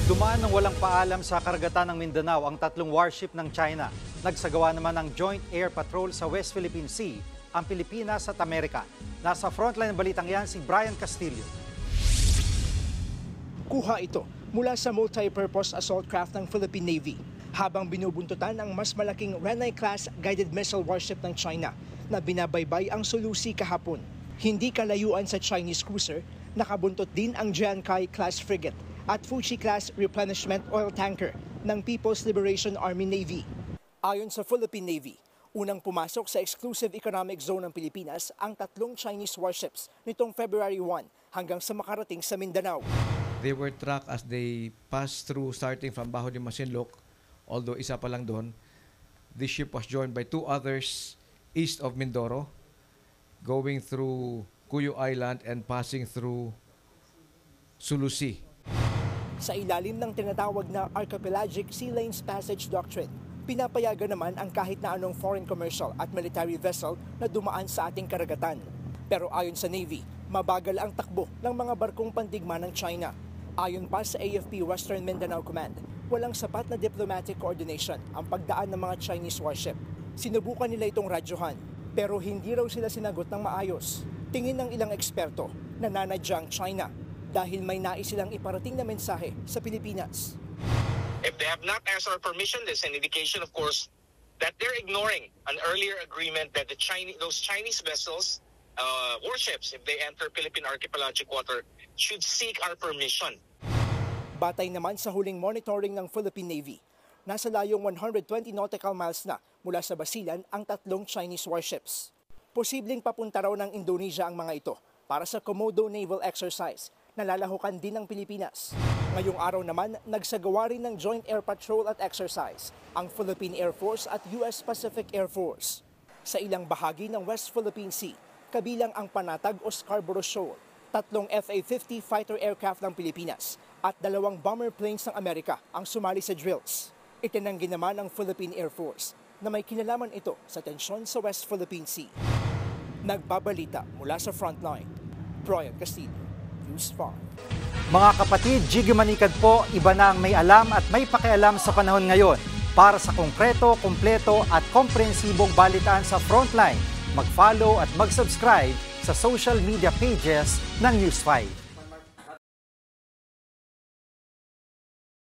Dumaan ng walang paalam sa karagatan ng Mindanao ang tatlong warship ng China. Nagsagawa naman ng joint air patrol sa West Philippine Sea, ang Pilipinas at Amerika. Nasa frontline ng balitang yan si Brian Castillo. Kuha ito mula sa multi-purpose assault craft ng Philippine Navy habang binubuntutan ang mas malaking Renai-class guided missile warship ng China na binabaybay ang Sulusi kahapon. Hindi kalayuan sa Chinese cruiser, nakabuntot din ang Jiankai-class frigate at Fuji-class replenishment oil tanker ng People's Liberation Army Navy. Ayon sa Philippine Navy, unang pumasok sa exclusive economic zone ng Pilipinas ang tatlong Chinese warships nitong February 1 hanggang sa makarating sa Mindanao. They were tracked as they passed through starting from Bajo de Masinloc, although isa pa lang doon. This ship was joined by two others east of Mindoro, going through Cuyo Island and passing through Sulusi. Sa ilalim ng tinatawag na Archipelagic Sea Lanes Passage Doctrine, pinapayagan naman ang kahit na anong foreign commercial at military vessel na dumaan sa ating karagatan. Pero ayon sa Navy, mabagal ang takbo ng mga barkong pandigma ng China. Ayon pa sa AFP Western Mindanao Command, walang sapat na diplomatic coordination ang pagdaan ng mga Chinese warship. Sinubukan nila itong radyohan, pero hindi raw sila sinagot ng maayos. Tingin ng ilang eksperto, nananadya ang China dahil may nais silang iparating na mensahe sa Pilipinas. If they have not asked our permission, there's an indication, of course, that they're ignoring an earlier agreement that those Chinese vessels, warships, if they enter Philippine archipelagic water, should seek our permission. Batay naman sa huling monitoring ng Philippine Navy, nasa layong 120 nautical miles na mula sa Basilan ang tatlong Chinese warships. Posibleng papunta raw ng Indonesia ang mga ito para sa Komodo Naval Exercise na lalahukan din ng Pilipinas. Ngayong araw naman, nagsagawa rin ng joint air patrol at exercise ang Philippine Air Force at US Pacific Air Force. Sa ilang bahagi ng West Philippine Sea, kabilang ang Panatag o Scarborough Shoal, tatlong FA-50 fighter aircraft ng Pilipinas at dalawang bomber planes ng Amerika ang sumali sa drills. Itinanggi naman ng Philippine Air Force na may kinalaman ito sa tensyon sa West Philippine Sea. Nagbabalita mula sa frontline, Brian Castillo, News 5. Mga kapatid, Jiggy Manikad po, iba na ang may alam at may pakialam sa panahon ngayon. Para sa konkreto, kumpleto at komprehensibong balitaan sa Frontline, mag-follow at mag-subscribe sa social media pages ng News 5.